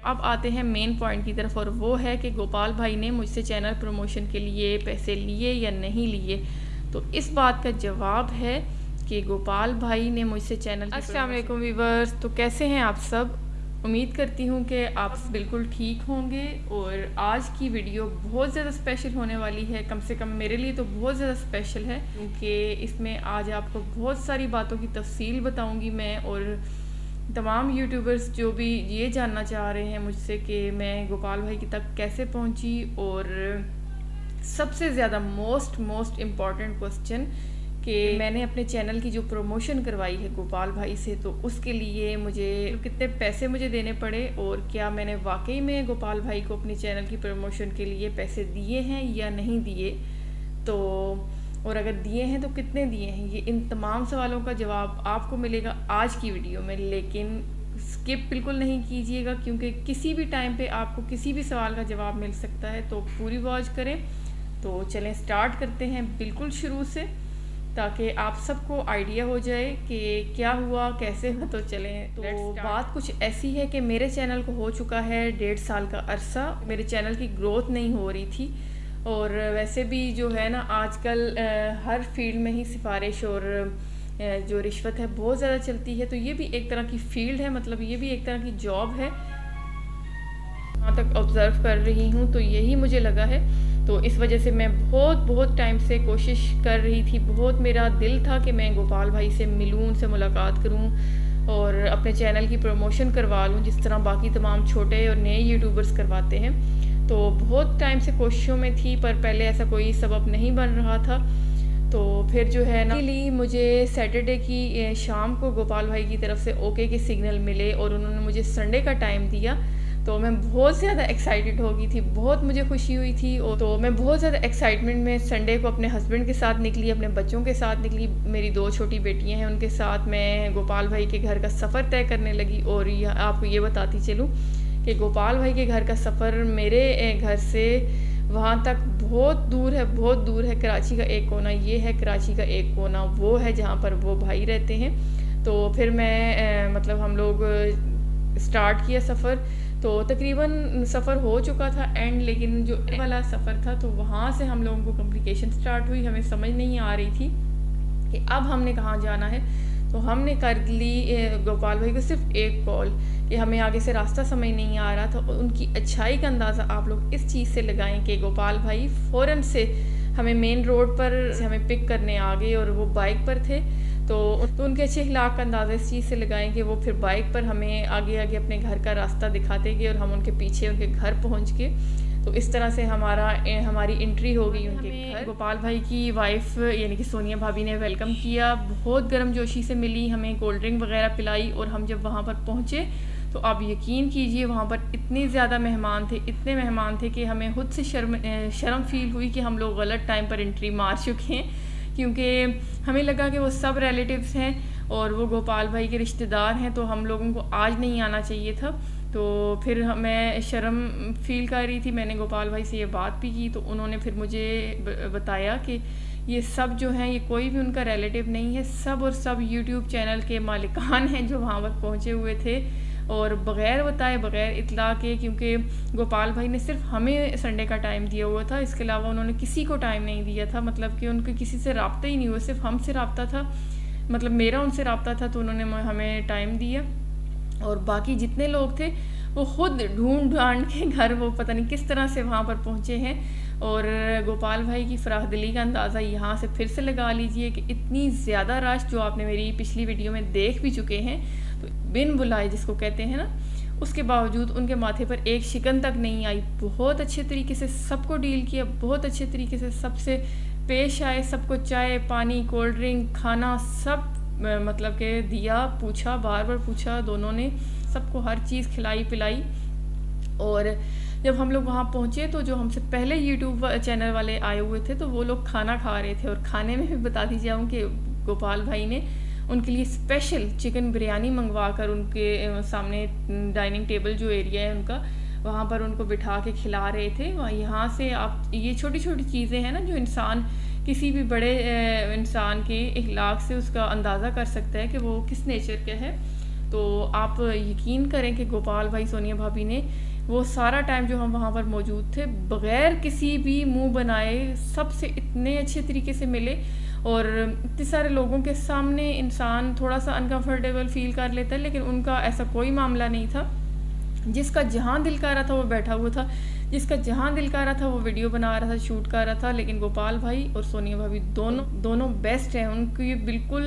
अब आते हैं मेन पॉइंट की तरफ, और वो है कि गोपाल भाई ने मुझसे चैनल प्रमोशन के लिए पैसे लिए या नहीं लिए। तो इस बात का जवाब है कि गोपाल भाई ने मुझसे चैनल। अस्सलाम वालेकुम व्यूअर्स, तो कैसे हैं आप सब? उम्मीद करती हूँ कि आप बिल्कुल ठीक होंगे। और आज की वीडियो बहुत ज़्यादा स्पेशल होने वाली है, कम से कम मेरे लिए तो बहुत ज़्यादा स्पेशल है, क्योंकि इसमें आज आपको बहुत सारी बातों की तफसील बताऊँगी मैं। और तमाम यूट्यूबर्स जो भी ये जानना चाह रहे हैं मुझसे कि मैं गोपाल भाई की तक कैसे पहुंची, और सबसे ज़्यादा मोस्ट इम्पॉर्टेंट क्वेश्चन कि मैंने अपने चैनल की जो प्रमोशन करवाई है गोपाल भाई से, तो उसके लिए मुझे कितने पैसे मुझे देने पड़े, और क्या मैंने वाकई में गोपाल भाई को अपने चैनल की प्रमोशन के लिए पैसे दिए हैं या नहीं दिए, तो और अगर दिए हैं तो कितने दिए हैं। ये इन तमाम सवालों का जवाब आपको मिलेगा आज की वीडियो में, लेकिन स्किप बिल्कुल नहीं कीजिएगा, क्योंकि किसी भी टाइम पे आपको किसी भी सवाल का जवाब मिल सकता है। तो पूरी वॉच करें। तो चलें स्टार्ट करते हैं बिल्कुल शुरू से, ताकि आप सबको आइडिया हो जाए कि क्या हुआ कैसे हुआ। तो चलें, तो बात कुछ ऐसी है कि मेरे चैनल को हो चुका है 1.5 साल का अरसा। मेरे चैनल की ग्रोथ नहीं हो रही थी, और वैसे भी जो है ना आजकल हर फील्ड में ही सिफारिश और जो रिश्वत है बहुत ज़्यादा चलती है। तो ये भी एक तरह की फील्ड है, मतलब ये भी एक तरह की जॉब है। वहाँ तक ऑब्ज़र्व कर रही हूँ तो यही मुझे लगा है। तो इस वजह से मैं बहुत टाइम से कोशिश कर रही थी, बहुत मेरा दिल था कि मैं गोपाल भाई से मिलूँ, उनसे मुलाकात करूँ और अपने चैनल की प्रमोशन करवा लूँ, जिस तरह बाकी तमाम छोटे और नए यूट्यूबर्स करवाते हैं। तो बहुत टाइम से कोशिशों में थी, पर पहले ऐसा कोई सबब नहीं बन रहा था। तो फिर जो है ना मुझे सैटरडे की शाम को गोपाल भाई की तरफ से ओके के सिग्नल मिले, और उन्होंने मुझे संडे का टाइम दिया। तो मैं बहुत ज़्यादा एक्साइटेड हो गई थी, बहुत मुझे खुशी हुई थी। और तो मैं बहुत ज़्यादा एक्साइटमेंट में संडे को अपने हस्बैंड के साथ निकली, अपने बच्चों के साथ निकली, मेरी 2 छोटी बेटियां हैं उनके साथ मैं गोपाल भाई के घर का सफ़र तय करने लगी। और आपको ये बताती चलूँ कि गोपाल भाई के घर का सफ़र मेरे घर से वहाँ तक बहुत दूर है। कराची का एक कोना ये है, कराची का एक कोना वो है जहाँ पर वो भाई रहते हैं। तो फिर मैं मतलब हम लोग स्टार्ट किया सफ़र। तो तकरीबन सफ़र हो चुका था एंड, लेकिन जो वाला सफ़र था तो वहाँ से हम लोगों को कॉम्प्लिकेशन स्टार्ट हुई। हमें समझ नहीं आ रही थी कि अब हमने कहाँ जाना है। तो हमने कर ली गोपाल भाई को सिर्फ एक कॉल कि हमें आगे से रास्ता समझ नहीं आ रहा था। और उनकी अच्छाई का अंदाज़ा आप लोग इस चीज़ से लगाएं कि गोपाल भाई फ़ौरन से हमें मेन रोड पर से हमें पिक करने आ गए, और वो बाइक पर थे। तो उनके अच्छे अखलाक का अंदाज़ा इस चीज़ से लगाएं कि वो फिर बाइक पर हमें आगे अपने घर का रास्ता दिखाते गए, और हम उनके पीछे उनके घर पहुँच गए। तो इस तरह से हमारी एंट्री हो गई उनके घर। गोपाल भाई की वाइफ यानी कि सोनिया भाभी ने वेलकम किया, बहुत गर्मजोशी से मिली, हमें कोल्ड ड्रिंक वगैरह पिलाई। और हम जब वहाँ पर पहुँचे तो आप यकीन कीजिए वहाँ पर इतने ज़्यादा मेहमान थे, मेहमान थे कि हमें खुद से शर्म फील हुई कि हम लोग गलत टाइम पर एंट्री मार चुके हैं, क्योंकि हमें लगा कि वो सब रिलेटिव्स हैं और वो गोपाल भाई के रिश्तेदार हैं, तो हम लोगों को आज नहीं आना चाहिए था। तो फिर मैं शर्म फील कर रही थी। मैंने गोपाल भाई से ये बात भी की, तो उन्होंने फिर मुझे बताया कि ये सब जो हैं ये कोई भी उनका रिलेटिव नहीं है, सब और सब यूट्यूब चैनल के मालिकान हैं जो वहाँ पर पहुँचे हुए थे, और बग़ैर बताए बग़ैर इतला के, क्योंकि गोपाल भाई ने सिर्फ हमें संडे का टाइम दिया हुआ था, इसके अलावा उन्होंने किसी को टाइम नहीं दिया था। मतलब कि उनके किसी से रब्ता ही नहीं हुआ, सिर्फ हमसे रब्ता था, मतलब मेरा उनसे रब्ता था। तो उन्होंने हमें टाइम दिया, और बाकी जितने लोग थे वो खुद ढूंढ के घर वो पता नहीं किस तरह से वहाँ पर पहुँचे हैं। और गोपाल भाई की फराखदिली का अंदाज़ा यहाँ से फिर से लगा लीजिए कि इतनी ज़्यादा रश जो आपने मेरी पिछली वीडियो में देख भी चुके हैं, तो बिन बुलाए जिसको कहते हैं ना, उसके बावजूद उनके माथे पर एक शिकन तक नहीं आई। बहुत अच्छे तरीके से सबको डील किया, बहुत अच्छे तरीके से सबसे पेश आए, सबको चाय पानी कोल्ड ड्रिंक खाना सब मतलब के दिया, पूछा, बार बार पूछा, दोनों ने सबको हर चीज़ खिलाई पिलाई। और जब हम लोग वहाँ पहुँचे तो जो हमसे पहले यूट्यूब चैनल वाले आए हुए थे तो वो लोग खाना खा रहे थे, और खाने में भी बताती जाऊँ कि गोपाल भाई ने उनके लिए स्पेशल चिकन बिरयानी मंगवा कर उनके सामने डाइनिंग टेबल जो एरिया है उनका, वहाँ पर उनको बिठा के खिला रहे थे। यहाँ से आप ये छोटी छोटी चीज़ें हैं ना जो इंसान किसी भी बड़े इंसान के इखलाक से उसका अंदाज़ा कर सकता है कि वो किस नेचर का है। तो आप यकीन करें कि गोपाल भाई सोनिया भाभी ने वो सारा टाइम जो हम वहाँ पर मौजूद थे बग़ैर किसी भी मुंह बनाए सबसे इतने अच्छे तरीके से मिले। और इतने सारे लोगों के सामने इंसान थोड़ा सा अनकंफर्टेबल फील कर लेता है, लेकिन उनका ऐसा कोई मामला नहीं था। जिसका जहाँ दिल कर रहा था वो बैठा हुआ था, जिसका जहाँ दिल कर रहा था वो वीडियो बना रहा था, शूट कर रहा था। लेकिन गोपाल भाई और सोनिया भाभी दोनों बेस्ट हैं। उनकी बिल्कुल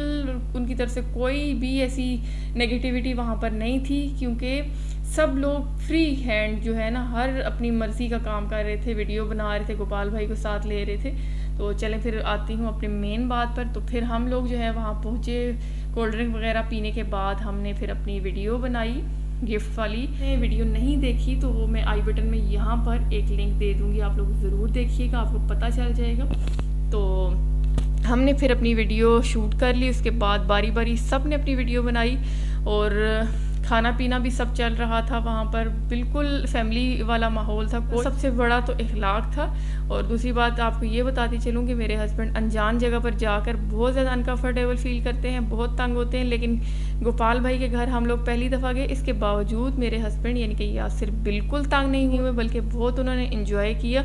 उनकी तरफ से कोई भी ऐसी नेगेटिविटी वहाँ पर नहीं थी, क्योंकि सब लोग फ्री हैंड जो है ना हर अपनी मर्ज़ी का काम कर रहे थे, वीडियो बना रहे थे, गोपाल भाई को साथ ले रहे थे। तो चलें फिर आती हूँ अपने मेन बात पर। तो फिर हम लोग जो है वहाँ पहुँचे, कोल्ड ड्रिंक वगैरह पीने के बाद हमने फिर अपनी वीडियो बनाई गिफ्ट वाली। ने वीडियो नहीं देखी तो वो मैं आई बटन में यहाँ पर एक लिंक दे दूँगी, आप लोग ज़रूर देखिएगा, आपको पता चल जाएगा। तो हमने फिर अपनी वीडियो शूट कर ली, उसके बाद बारी बारी सब ने अपनी वीडियो बनाई और खाना पीना भी सब चल रहा था वहाँ पर, बिल्कुल फैमिली वाला माहौल था। सबसे बड़ा तो इखलाक था। और दूसरी बात आपको ये बताती चलूँ कि मेरे हस्बैंड अनजान जगह पर जाकर बहुत ज़्यादा अनकंफर्टेबल फील करते हैं, बहुत तंग होते हैं। लेकिन गोपाल भाई के घर हम लोग पहली दफ़ा गए, इसके बावजूद मेरे हस्बैंड यानी कि यासिर बिल्कुल तंग नहीं हुए, बल्कि बहुत उन्होंने इंजॉय किया।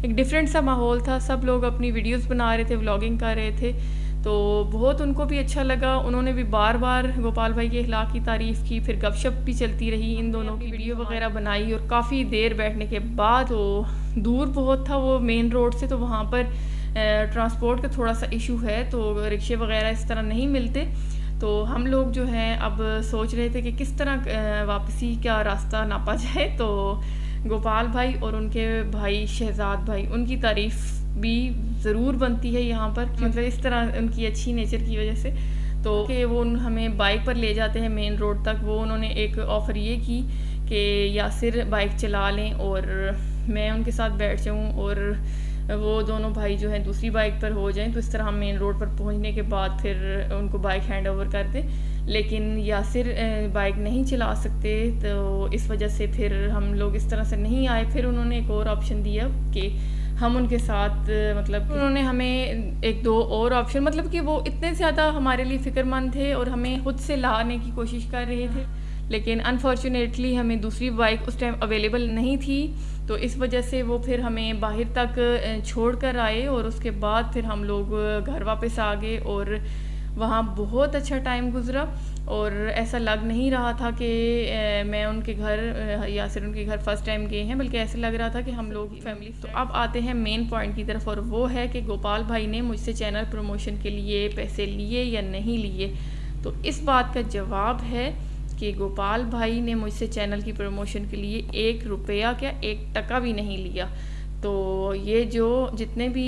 एक डिफरेंट सा माहौल था, सब लोग अपनी वीडियोज़ बना रहे थे, व्लॉगिंग कर रहे थे, तो बहुत उनको भी अच्छा लगा। उन्होंने भी बार बार गोपाल भाई के अखलाक की तारीफ़ की, फिर गपशप भी चलती रही, इन दोनों की वीडियो वगैरह बनाई। और काफ़ी देर बैठने के बाद वो दूर बहुत था वो मेन रोड से, तो वहाँ पर ट्रांसपोर्ट का थोड़ा सा इशू है, तो रिक्शे वगैरह इस तरह नहीं मिलते। तो हम लोग जो हैं अब सोच रहे थे कि किस तरह वापसी का रास्ता नापा जाए। तो गोपाल भाई और उनके भाई शहजाद भाई, उनकी तारीफ़ भी ज़रूर बनती है यहाँ पर, मतलब इस तरह उनकी अच्छी नेचर की वजह से। तो कि वो हमें बाइक पर ले जाते हैं मेन रोड तक। वो उन्होंने एक ऑफ़र ये की कि यासिर बाइक चला लें और मैं उनके साथ बैठ जाऊँ और वो दोनों भाई जो हैं दूसरी बाइक पर हो जाएं, तो इस तरह हम मेन रोड पर पहुंचने के बाद फिर उनको बाइक हैंड ओवर कर दें। लेकिन यासिर बाइक नहीं चला सकते, तो इस वजह से फिर हम लोग इस तरह से नहीं आए। फिर उन्होंने एक और ऑप्शन दिया कि हम उनके साथ, मतलब उन्होंने हमें एक दो और ऑप्शन, मतलब कि वो इतने ज़्यादा हमारे लिए फ़िक्रमंद थे और हमें खुद से लाने की कोशिश कर रहे थे। लेकिन अनफॉर्चुनेटली हमें दूसरी बाइक उस टाइम अवेलेबल नहीं थी, तो इस वजह से वो फिर हमें बाहर तक छोड़ कर आए और उसके बाद फिर हम लोग घर वापस आ गए। और वहाँ बहुत अच्छा टाइम गुज़रा और ऐसा लग नहीं रहा था कि मैं उनके घर यासिर उनके घर फ़र्स्ट टाइम गए हैं, बल्कि ऐसे लग रहा था कि हम लोग फैमिली। तो अब आते हैं मेन पॉइंट की तरफ, और वो है कि गोपाल भाई ने मुझसे चैनल प्रमोशन के लिए पैसे लिए या नहीं लिए। तो इस बात का जवाब है कि गोपाल भाई ने मुझसे चैनल की प्रमोशन के लिए 1 रुपया क्या 1 टका भी नहीं लिया। तो ये जो जितने भी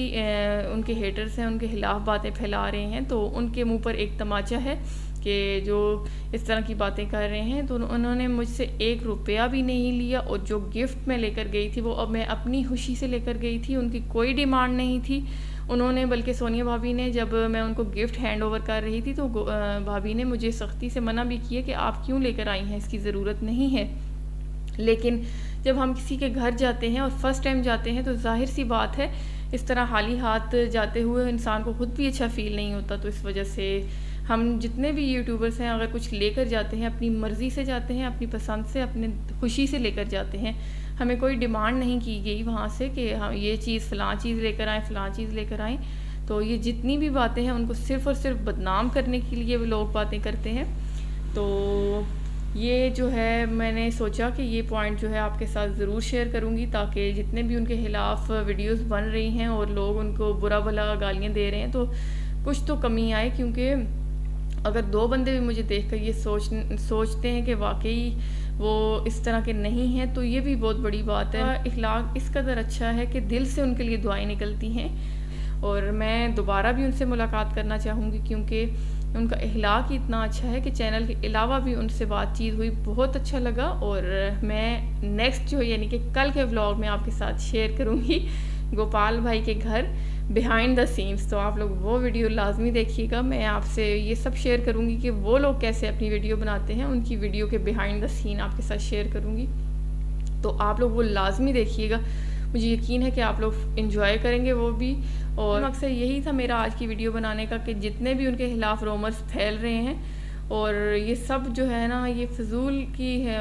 उनके हेटर्स हैं उनके खिलाफ बातें फैला रहे हैं, तो उनके मुंह पर एक तमाचा है कि जो इस तरह की बातें कर रहे हैं। तो उन्होंने मुझसे 1 रुपया भी नहीं लिया, और जो गिफ्ट मैं लेकर गई थी वो अब मैं अपनी खुशी से लेकर गई थी, उनकी कोई डिमांड नहीं थी। उन्होंने बल्कि सोनिया भाभी ने, जब मैं उनको गिफ्ट हैंड ओवर कर रही थी, तो भाभी ने मुझे सख्ती से मना भी किया कि आप क्यों लेकर आई हैं, इसकी ज़रूरत नहीं है। लेकिन जब हम किसी के घर जाते हैं और फर्स्ट टाइम जाते हैं, तो जाहिर सी बात है इस तरह खाली हाथ जाते हुए इंसान को खुद भी अच्छा फ़ील नहीं होता। तो इस वजह से हम जितने भी यूट्यूबर्स हैं, अगर कुछ लेकर जाते हैं अपनी मर्ज़ी से जाते हैं, अपनी पसंद से, अपने खुशी से लेकर जाते हैं। हमें कोई डिमांड नहीं की गई वहाँ से कि हम ये चीज़ फ़लाँ चीज़ लेकर आएँ, फ़लाँ चीज़ लेकर आएँ। तो ये जितनी भी बातें हैं उनको सिर्फ़ और सिर्फ बदनाम करने के लिए वो लोग बातें करते हैं। तो ये जो है मैंने सोचा कि ये पॉइंट जो है आपके साथ ज़रूर शेयर करूँगी, ताकि जितने भी उनके ख़िलाफ़ वीडियोस बन रही हैं और लोग उनको बुरा भला गालियाँ दे रहे हैं, तो कुछ तो कमी आए। क्योंकि अगर 2 बंदे भी मुझे देखकर ये सोचते हैं कि वाकई वो इस तरह के नहीं हैं, तो ये भी बहुत बड़ी बात है। इखलाक इस कदर अच्छा है कि दिल से उनके लिए दुआएं निकलती हैं, और मैं दोबारा भी उनसे मुलाकात करना चाहूँगी, क्योंकि उनका इखलाक ही इतना अच्छा है कि चैनल के अलावा भी उनसे बातचीत हुई, बहुत अच्छा लगा। और मैं नेक्स्ट जो यानी कि कल के व्लॉग में आपके साथ शेयर करूँगी गोपाल भाई के घर बिहाइंड द सीन्स, तो आप लोग वो वीडियो लाजमी देखिएगा। मैं आपसे ये सब शेयर करूँगी कि वो लोग कैसे अपनी वीडियो बनाते हैं, उनकी वीडियो के बिहाइंड द सीन आपके साथ शेयर करूँगी, तो आप लोग वो लाजमी देखिएगा। मुझे यकीन है कि आप लोग इन्जॉय करेंगे वो भी। और मकसद यही था मेरा आज की वीडियो बनाने का कि जितने भी उनके खिलाफ़ रोमर्स फैल रहे हैं और ये सब जो है ना ये फजूल की है,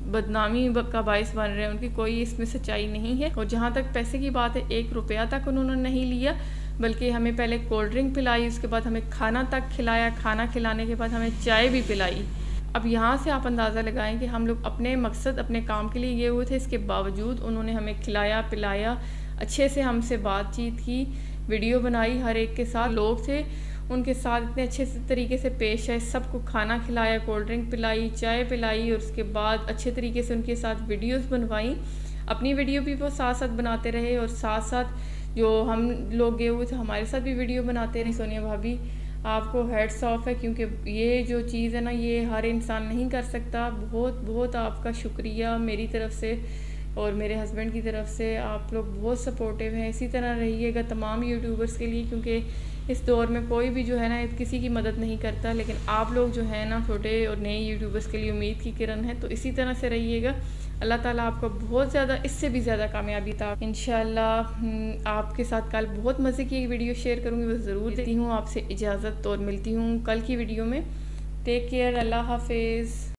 बदनामी का बायस बन रहे हैं, उनकी कोई इसमें सच्चाई नहीं है। और जहाँ तक पैसे की बात है, 1 रुपया तक उन्होंने नहीं लिया, बल्कि हमें पहले कोल्ड ड्रिंक पिलाई, उसके बाद हमें खाना तक खिलाया, खाना खिलाने के बाद हमें चाय भी पिलाई। अब यहाँ से आप अंदाज़ा लगाएं कि हम लोग अपने मकसद, अपने काम के लिए गए हुए थे, इसके बावजूद उन्होंने हमें खिलाया पिलाया, अच्छे से हमसे बातचीत की, वीडियो बनाई, हर एक के साथ लोग थे उनके साथ इतने अच्छे से तरीके से पेश आए, सबको खाना खिलाया, कोल्ड ड्रिंक पिलाई, चाय पिलाई, और उसके बाद अच्छे तरीके से उनके साथ वीडियोस बनवाई। अपनी वीडियो भी वो साथ साथ बनाते रहे, और साथ साथ जो हम लोग गए हुए थे हमारे साथ भी वीडियो बनाते रहे। सोनिया भाभी आपको हेड्स ऑफ है, क्योंकि ये जो चीज़ है ना ये हर इंसान नहीं कर सकता। बहुत बहुत आपका शुक्रिया मेरी तरफ से और मेरे हस्बैंड की तरफ से, आप लोग बहुत सपोर्टिव हैं। इसी तरह रहिएगा तमाम यूट्यूबर्स के लिए, क्योंकि इस दौर में कोई भी जो है ना किसी की मदद नहीं करता, लेकिन आप लोग जो है ना छोटे और नए यूट्यूबर्स के लिए उम्मीद की किरण है। तो इसी तरह से रहिएगा। अल्लाह ताला आपको बहुत ज़्यादा, इससे भी ज़्यादा कामयाबी था इंशाल्लाह। आपके साथ कल बहुत मज़े की एक वीडियो शेयर करूँगी, वो ज़रूर देती हूँ। आपसे इजाज़त और मिलती हूँ कल की वीडियो में। टेक केयर, अल्लाह हाफिज़।